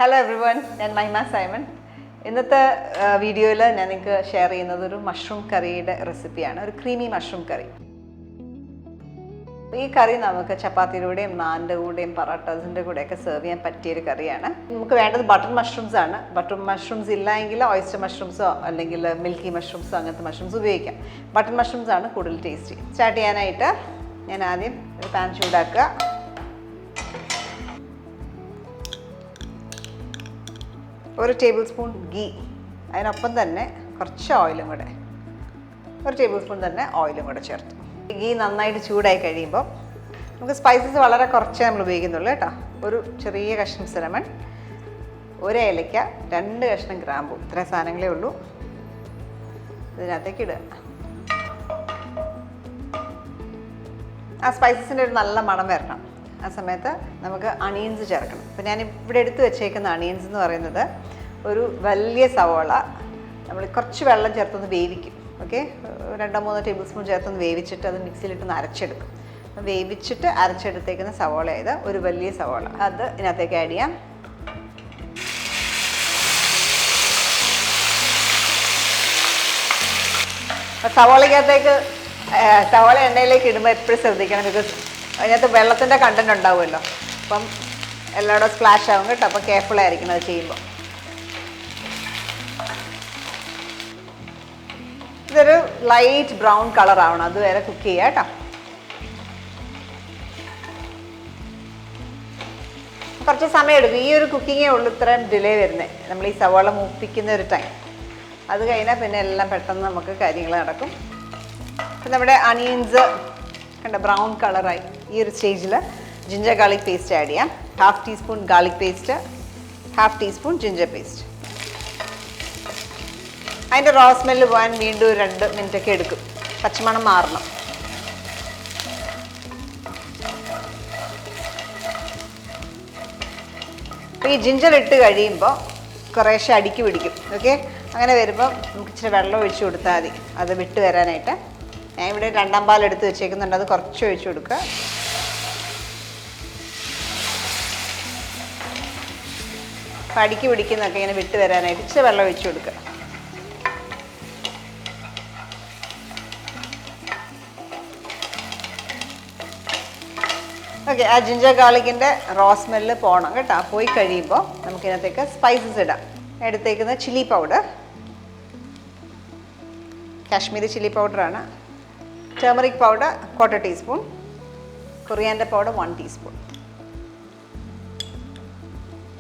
Hello every one, ഞാൻ മഹിമ Simon. ഇന്നത്തെ വീഡിയോയിൽ ഞാൻ നിങ്ങൾക്ക് ഷെയർ ചെയ്യുന്നത് ഒരു മഷ്റൂം കറിയുടെ റെസിപ്പിയാണ്, ഒരു ക്രീമി മഷ്റൂം കറി. ഈ കറി നമുക്ക് ചപ്പാത്തിയുടെ കൂടെയും നാൻ്റെ കൂടെയും പറാട്ടാസിൻ്റെ കൂടെയൊക്കെ സെർവ് ചെയ്യാൻ പറ്റിയൊരു കറിയാണ്. നമുക്ക് വേണ്ടത് ബട്ടർ മഷ്റൂംസ് ആണ്. ബട്ടർ മഷ്റൂംസ് ഇല്ല എങ്കിൽ ഓയിസ്റ്റർ മഷ്റൂംസോ അല്ലെങ്കിൽ മിൽക്കി മഷ്റൂംസോ അങ്ങനത്തെ മഷ്റൂംസ് ഉപയോഗിക്കാം. ബട്ടർ മഷ്റൂംസ് ആണ് കൂടുതൽ ടേസ്റ്റി. സ്റ്റാർട്ട് ചെയ്യാനായിട്ട് ഞാൻ ആദ്യം ഒരു പാൻ ചൂടാക്കുക. ഒരു ടേബിൾ സ്പൂൺ ഗീ, അതിനൊപ്പം തന്നെ കുറച്ച് ഓയിലും കൂടെ, ഒരു ടേബിൾ സ്പൂൺ തന്നെ ഓയിലും കൂടെ ചേർത്തു. ഗീ നന്നായിട്ട് ചൂടായി കഴിയുമ്പോൾ നമുക്ക് സ്പൈസസ് വളരെ കുറച്ചേ നമ്മൾ ഉപയോഗിക്കുന്നുള്ളൂ കേട്ടോ. ഒരു ചെറിയ കഷ്ണം സിനമൺ, ഒരു ഏലയ്ക്ക, 2 കഷ്ണം ഗ്രാമ്പൂ, ഇത്രയും സാധനങ്ങളേ ഉള്ളൂ. ഇതിനകത്തേക്ക് ഇടുക. ആ സ്പൈസസിൻ്റെ ഒരു നല്ല മണം വരണം. ആ സമയത്ത് നമുക്ക് അണിയൻസ് ചേർക്കണം. അപ്പോൾ ഞാൻ ഇവിടെ എടുത്ത് വെച്ചേക്കുന്ന അണിയൻസ് എന്ന് പറയുന്നത് ഒരു വലിയ സവോള നമ്മൾ കുറച്ച് വെള്ളം ചേർത്തൊന്ന് വേവിക്കും. ഓക്കെ, 2-3 ടേബിൾ സ്പൂൺ ചേർത്തൊന്ന് വേവിച്ചിട്ട് അത് മിക്സിയിലിട്ടൊന്ന് അരച്ചെടുക്കും. വേവിച്ചിട്ട് അരച്ചെടുത്തേക്കുന്ന സവോള ഇത് ഒരു വലിയ സവോള, അത് ഇതിനകത്തേക്ക് ആഡ് ചെയ്യാം. സവോള എണ്ണയിലേക്ക് ഇടുമ്പോൾ എപ്പോഴും ശ്രദ്ധിക്കണം, ബിക്കോസ് അതിനകത്ത് വെള്ളത്തിൻ്റെ കണ്ടൻറ് ഉണ്ടാവുമല്ലോ. അപ്പം എല്ലായിടും സ്പ്ലാഷ് ആവും കേട്ടോ. അപ്പോൾ കെയർഫുൾ ആയിരിക്കണം അത് ചെയ്യുമ്പോൾ. ഇതൊരു ലൈറ്റ് ബ്രൗൺ കളർ ആവണം, അതുവരെ കുക്ക് ചെയ്യുക കേട്ടോ. കുറച്ച് സമയം എടുക്കും. ഈ ഒരു കുക്കിങ്ങേ ഉള്ളൂ ഇത്രയും ഡിലേ വരുന്നത്, നമ്മൾ ഈ സവോള മൂപ്പിക്കുന്ന ഒരു ടൈം. അത് കഴിഞ്ഞാൽ പിന്നെ എല്ലാം പെട്ടെന്ന് നമുക്ക് കാര്യങ്ങൾ നടക്കും. അപ്പം നമ്മുടെ അണിയൻസ് കണ്ട ബ്രൗൺ കളറായി. ഈ ഒരു സ്റ്റേജിൽ ജിഞ്ചർ ഗാർലിക് പേസ്റ്റ് ആഡ് ചെയ്യാം. 1/2 teaspoon garlic paste, 1/2 teaspoon ginger paste. അതിൻ്റെ റോ സ്മെല്ല് പോകാൻ വീണ്ടും 2 മിനിറ്റൊക്കെ എടുക്കും, പച്ചമണം മാറണം. അപ്പോൾ ഈ ജിഞ്ചർ ഇട്ട് കഴിയുമ്പോൾ കുറേശ്ശെ അടുക്കി പിടിക്കും. ഓക്കെ, അങ്ങനെ വരുമ്പോൾ നമുക്ക് ഇച്ചിരി വെള്ളം ഒഴിച്ചു കൊടുത്താൽ മതി അത് വിട്ട് വരാനായിട്ട്. ഞാൻ ഇവിടെ 2 പാൽ എടുത്ത് വെച്ചേക്കുന്നുണ്ട്, അത് കുറച്ച് ഒഴിച്ചു കൊടുക്കുക. അപ്പം അടുക്കി പിടിക്കുന്നതൊക്കെ ഇങ്ങനെ വിട്ട് വരാനായിട്ട് ഇച്ചിരി വെള്ളം ഒഴിച്ചു കൊടുക്കുക. ഓക്കെ, ആ ജിഞ്ചർ ഗാർലിക്കിൻ്റെ റോ സ്മെല്ല് പോകണം കേട്ടോ. പോയി കഴിയുമ്പോൾ നമുക്കിതിനകത്തേക്ക് സ്പൈസസ് ഇടാം. എടുത്തേക്കുന്ന ചില്ലി പൗഡർ, കാശ്മീരി ചില്ലി പൗഡറാണ്. Turmeric powder 1/4 teaspoon, coriander powder 1 teaspoon.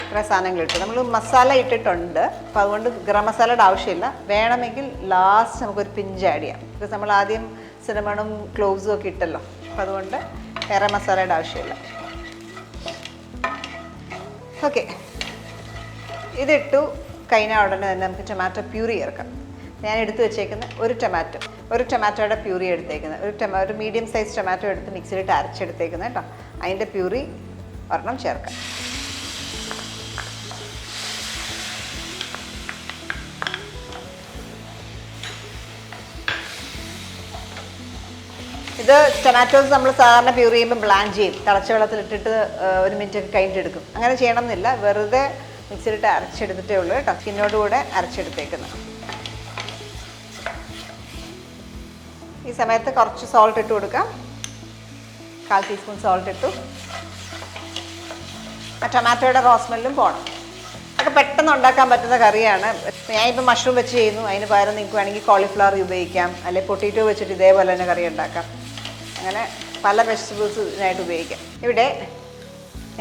ഇത്ര സാധനങ്ങൾ ഇട്ടു. നമ്മൾ മസാല ഇട്ടിട്ടുണ്ട്, അപ്പോൾ അതുകൊണ്ട് ഗരം മസാലയുടെ ആവശ്യമില്ല. വേണമെങ്കിൽ ലാസ്റ്റ് നമുക്കൊരു പിഞ്ച് ആഡ് ചെയ്യാം, ബിക്കോസ് നമ്മൾ ആദ്യം സിനമണും ക്ലോവ്സും ഒക്കെ ഇട്ടല്ലോ. അപ്പോൾ അതുകൊണ്ട് വേറെ മസാലയുടെ ആവശ്യമില്ല. ഓക്കെ, ഇതിട്ടു കഴിഞ്ഞ ഉടനെ തന്നെ നമുക്ക് ടൊമാറ്റോ പ്യൂരി ചേർക്കാം. ഞാൻ എടുത്ത് വെച്ചേക്കുന്ന ഒരു ടൊമാറ്റോയുടെ പ്യൂരി എടുത്തേക്കുന്നത്, ഒരു മീഡിയം സൈസ് ടൊമാറ്റോ എടുത്ത് മിക്സിയിലിട്ട് അരച്ചെടുത്തേക്കുന്നത് കേട്ടോ. അതിൻ്റെ പ്യൂരി ഒരെണ്ണം ചേർക്കാം. ഇത് ടൊമാറ്റോസ് നമ്മൾ സാധാരണ പ്യൂരി ചെയ്യുമ്പോൾ ബ്ലാൻഡ് ചെയ്യും, തിളച്ച വെള്ളത്തിലിട്ടിട്ട് 1 മിനിറ്റൊക്കെ കഴിഞ്ഞിട്ട് എടുക്കും. അങ്ങനെ ചെയ്യണം എന്നില്ല, വെറുതെ മിക്സിയിലിട്ട് അരച്ചെടുത്തിട്ടേ ഉള്ളൂ കേട്ടോ. സ്കിന്നോട് കൂടെ അരച്ചെടുത്തേക്കുന്നത്. ഈ സമയത്ത് കുറച്ച് സോൾട്ട് ഇട്ട് കൊടുക്കാം. 1/4 ടീസ്പൂൺ സോൾട്ട് ഇട്ടു. ആ ടൊമാറ്റോയുടെ റോ സ്മെല്ലും പോകണം. ഒക്കെ പെട്ടെന്ന് ഉണ്ടാക്കാൻ പറ്റുന്ന കറിയാണ്. ഞാനിപ്പോൾ മഷ്റൂം വെച്ച് ചെയ്യുന്നു, അതിന് പകരം നിങ്ങൾക്ക് വേണമെങ്കിൽ കോളിഫ്ലവർ ഉപയോഗിക്കാം, അല്ലെങ്കിൽ പൊട്ടറ്റോ വെച്ചിട്ട് ഇതേപോലെ തന്നെ കറി ഉണ്ടാക്കാം. അങ്ങനെ പല വെജിറ്റബിൾസ് ഇതിനായിട്ട് ഉപയോഗിക്കാം. ഇവിടെ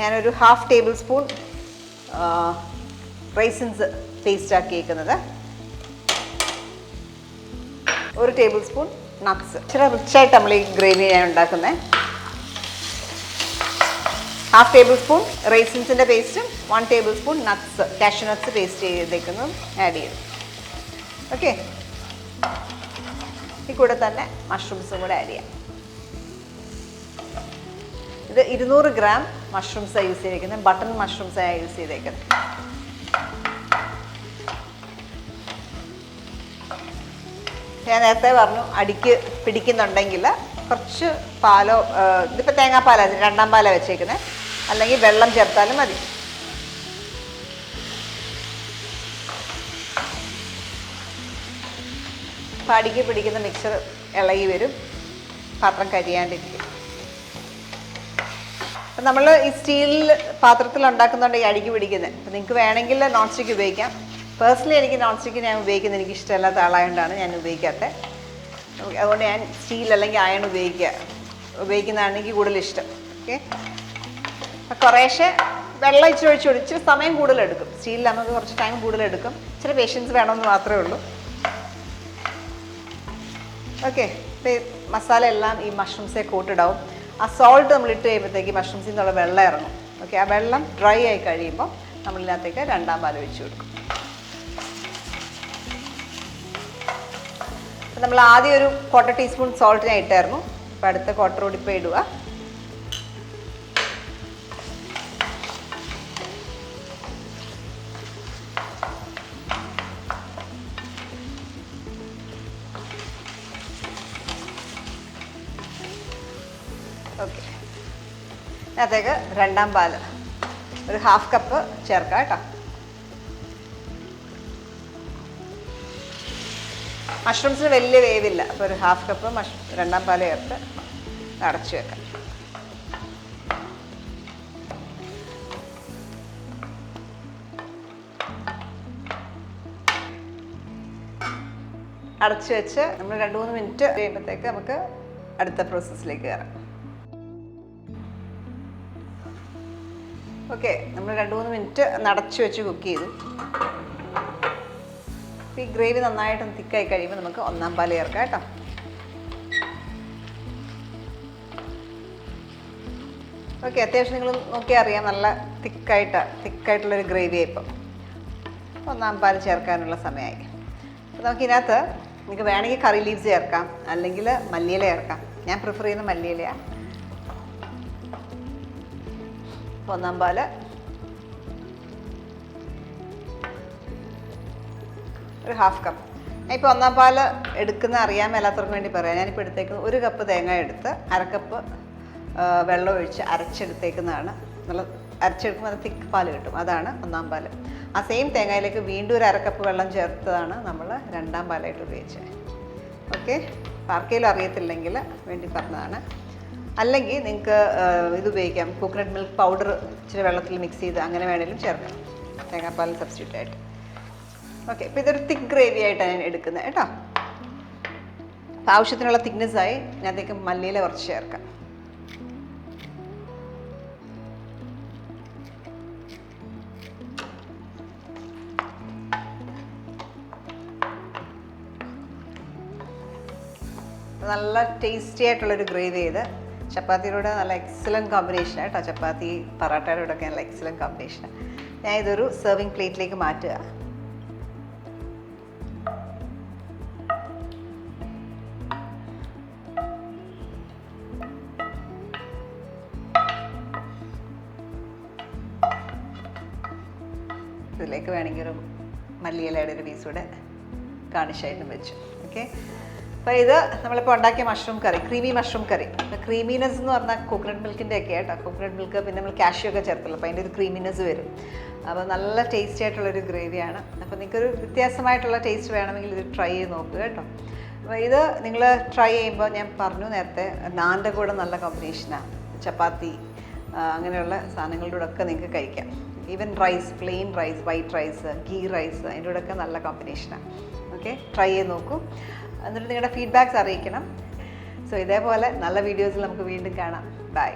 ഞാനൊരു 1/2 ടേബിൾ സ്പൂൺ റൈസിൻസ് പേസ്റ്റ് ആക്കിയേക്കുന്നത്, 1 ടേബിൾ സ്പൂൺ നട്ട്സ്. ഇച്ചിരി റിച്ചായിട്ട് നമ്മൾ ഈ ഗ്രേവി ഞാൻ ഉണ്ടാക്കുന്നത്. 1/2 ടേബിൾ സ്പൂൺ റൈസിൻസിൻ്റെ പേസ്റ്റും 1 tablespoon nuts, cashew nuts paste ചെയ്തേക്കുന്നതും ആഡ് ചെയ്യും. ഓക്കെ, ഈ കൂടെ തന്നെ മഷ്റൂംസും കൂടെ ആഡ് ചെയ്യാം. ഇത് 200 ഗ്രാം മഷ്റൂംസാണ് യൂസ് ചെയ്തേക്കുന്നത്, ബട്ടൺ മഷ്റൂംസാണ് യൂസ് ചെയ്തേക്കുന്നത്. ഞാൻ നേരത്തെ പറഞ്ഞു അടിക്ക് പിടിക്കുന്നുണ്ടെങ്കിൽ കുറച്ച് പാലോ, ഇതിപ്പോൾ തേങ്ങാപ്പാലാണ് 2 പാലാണ് വെച്ചേക്കുന്നത്, അല്ലെങ്കിൽ വെള്ളം ചേർത്താലും മതി. അപ്പോൾ അടിക്ക് പിടിക്കുന്ന മിക്സർ ഇളകി വരും, പാത്രം കരിയാണ്ടിരിക്കും. അപ്പം നമ്മൾ ഈ സ്റ്റീൽ പാത്രത്തിൽ ഉണ്ടാക്കുന്നുണ്ട് ഈ അടിക്ക് പിടിക്കുന്നത്. അപ്പം നിങ്ങൾക്ക് വേണമെങ്കിൽ നോൺ സ്റ്റിക്ക് ഉപയോഗിക്കാം. പേഴ്സണലി എനിക്ക് നോൺ സ്റ്റിക്ക് ഞാൻ ഉപയോഗിക്കുന്നത് എനിക്ക് ഇഷ്ടമല്ലാത്ത ആളായതുകൊണ്ടാണ് ഞാൻ ഉപയോഗിക്കാത്തത്. അതുകൊണ്ട് ഞാൻ സ്റ്റീൽ അല്ലെങ്കിൽ അയൺ ഉപയോഗിക്കുന്നതാണ് എനിക്ക് കൂടുതൽ ഇഷ്ടം. ഓക്കെ, അപ്പം കുറേശ്ശെ വെള്ളം ഇച്ചിരി ഒഴിച്ച് സമയം കൂടുതലെടുക്കും. സ്റ്റീലിൽ നമുക്ക് കുറച്ച് ടൈം കൂടുതലെടുക്കും, ഇച്ചിരി പേഷ്യൻസ് വേണമെന്ന് മാത്രമേ ഉള്ളൂ. ഓക്കെ, ഇപ്പോൾ മസാല എല്ലാം ഈ മഷ്റൂംസെ കോട്ടിടാവും. ആ സോൾട്ട് നമ്മൾ ഇട്ട് കഴിയുമ്പോഴത്തേക്ക് മഷ്റൂംസിൽ നിന്നുള്ള വെള്ളം ഇറങ്ങും. ഓക്കെ, ആ വെള്ളം ഡ്രൈ ആയി കഴിയുമ്പോൾ നമ്മളിതിനകത്തേക്ക് രണ്ടാം പാൽ ഒഴിച്ച് കൊടുക്കും. അപ്പം നമ്മൾ ആദ്യം ഒരു 1/4 ടീസ്പൂൺ സോൾട്ട് ഞാൻ ഇട്ടായിരുന്നു. അപ്പോൾ അടുത്ത 1/4 കൂടി ഇപ്പോൾ ഇടുക. ഓക്കെ, അതിനകത്തേക്ക് രണ്ടാം പാൽ ഒരു 1/2 കപ്പ് ചേർക്കാം കേട്ടോ. മഷ്റൂംസിന് വലിയ വേവില്ല, അപ്പോൾ ഒരു 1/2 കപ്പ് രണ്ടാം പാൽ ചേർത്ത് അടച്ചു വെക്കാം. അടച്ചു വെച്ച് നമ്മൾ 2-3 മിനിറ്റ് കഴിയുമ്പോഴത്തേക്ക് നമുക്ക് അടുത്ത പ്രോസസ്സിലേക്ക് കയറാം. ഓക്കെ, നമ്മൾ 2-3 മിനിറ്റ് അടച്ചു വെച്ച് കുക്ക് ചെയ്തു. ഈ ഗ്രേവി നന്നായിട്ടൊന്ന് തിക്കായി കഴിയുമ്പോൾ നമുക്ക് ഒന്നാം പാൽ ചേർക്കാം കേട്ടോ. ഓക്കെ, അത്യാവശ്യം നിങ്ങൾ നോക്കിയാൽ അറിയാം നല്ല തിക്കായിട്ടുള്ളൊരു ഗ്രേവിയായി. ഇപ്പം ഒന്നാം പാൽ ചേർക്കാനുള്ള സമയമായി. അപ്പോൾ നമുക്കിതിനകത്ത് നിങ്ങൾക്ക് വേണമെങ്കിൽ കറി ലീവ്സ് ചേർക്കാം, അല്ലെങ്കിൽ മല്ലിയില ചേർക്കാം. ഞാൻ പ്രിഫർ ചെയ്യുന്ന മല്ലിയിലയാണ്. ഒന്നാം പാൽ ഒരു 1/2 കപ്പ്. ഞാനിപ്പോൾ ഒന്നാം പാൽ എടുക്കുന്ന അറിയാൻ മേലാത്തവർക്ക് വേണ്ടി പറയാം. ഞാനിപ്പോൾ എടുത്തേക്കുന്നത് 1 കപ്പ് തേങ്ങ എടുത്ത് 1/2 കപ്പ് വെള്ളം ഒഴിച്ച് അരച്ചെടുത്തേക്കുന്നതാണ്. നല്ല അരച്ചെടുക്കുമ്പോൾ അത് തിക്ക് പാൽ കിട്ടും, അതാണ് ഒന്നാം പാൽ. ആ സെയിം തേങ്ങയിലേക്ക് വീണ്ടും ഒരു 1/2 കപ്പ് വെള്ളം ചേർത്തതാണ് നമ്മൾ രണ്ടാം പാലായിട്ട് ഉപയോഗിച്ചത്. ഓക്കെ, ആർക്കെങ്കിലും അറിയത്തില്ലെങ്കിൽ വേണ്ടി പറഞ്ഞതാണ്. അല്ലെങ്കിൽ നിങ്ങൾക്ക് ഇത് ഉപയോഗിക്കാം, കോക്കനട്ട് മിൽക്ക് പൗഡർ ഇച്ചിരി വെള്ളത്തിൽ മിക്സ് ചെയ്ത് അങ്ങനെ വേണമെങ്കിലും ചേർക്കാം, തേങ്ങാപ്പാൽ സബ്സ്റ്റിറ്റ്യൂട്ട് ആയിട്ട്. ഓക്കെ, ഇപ്പോൾ ഇതൊരു തിക്ക് ഗ്രേവി ആയിട്ടാണ് ഞാൻ എടുക്കുന്നത് കേട്ടോ. അപ്പോൾ ആവശ്യത്തിനുള്ള തിക്നെസ്സായി ഇതിനകത്തേക്ക് മല്ലിയില കുറച്ച് ചേർക്കാം. നല്ല ടേസ്റ്റി ആയിട്ടുള്ളൊരു ഗ്രേവി ചെയ്ത് ചപ്പാത്തിയുടെ നല്ല എക്സലൻറ്റ് കോമ്പിനേഷനാണ് കേട്ടോ. ചപ്പാത്തി പൊറാട്ടയുടെ കൂടെ ഒക്കെ നല്ല എക്സലൻറ്റ് കോമ്പിനേഷനാണ്. ഞാൻ ഇതൊരു സെർവിങ് പ്ലേറ്റിലേക്ക് മാറ്റുക. ഇതിലേക്ക് വേണമെങ്കിൽ ഒരു മല്ലിയിലയുടെ ഒരു പീസ് കൂടെ ഗാർണിഷായിട്ടും വെച്ചു. ഓക്കെ, അപ്പോൾ ഇത് നമ്മളിപ്പോൾ ഉണ്ടാക്കിയ മഷ്റൂം കറി, ക്രീമി മഷ്റൂം കറി. ക്രീമിനെസ് എന്ന് പറഞ്ഞാൽ കോക്കനട്ട് മിൽക്കിൻ്റെ ഒക്കെ കേട്ടോ. കോക്കനട്ട് മിൽക്ക് പിന്നെ നമ്മൾ കാഷ്യൂ ഒക്കെ ചേർത്തുള്ളൂ, അപ്പോൾ അതിൻ്റെ ഒരു ക്രീമിനെസ് വരും. അപ്പോൾ നല്ല ടേസ്റ്റി ആയിട്ടുള്ളൊരു ഗ്രേവിയാണ്. അപ്പോൾ നിങ്ങൾക്കൊരു വ്യത്യാസമായിട്ടുള്ള ടേസ്റ്റ് വേണമെങ്കിൽ ഇത് ട്രൈ ചെയ്ത് നോക്കുക കേട്ടോ. അപ്പോൾ ഇത് നിങ്ങൾ ട്രൈ ചെയ്യുമ്പോൾ ഞാൻ പറഞ്ഞു നേരത്തെ, നാൻ്റെ കൂടെ നല്ല കോമ്പിനേഷനാണ്. ചപ്പാത്തി അങ്ങനെയുള്ള സാധനങ്ങളുടെ കൂടെ ഒക്കെ നിങ്ങൾക്ക് കഴിക്കാം. Even rice, plain rice, white rice, ghee rice, അതിൻ്റെ കൂടെ ഒക്കെ നല്ല കോമ്പിനേഷനാണ്. ഓക്കെ, ട്രൈ ചെയ്ത് നോക്കൂ. എന്നിട്ട് നിങ്ങളുടെ ഫീഡ്ബാക്ക്സ് അറിയിക്കണം. സോ ഇതേപോലെ നല്ല വീഡിയോസിൽ നമുക്ക് വീണ്ടും കാണാം. ബൈ.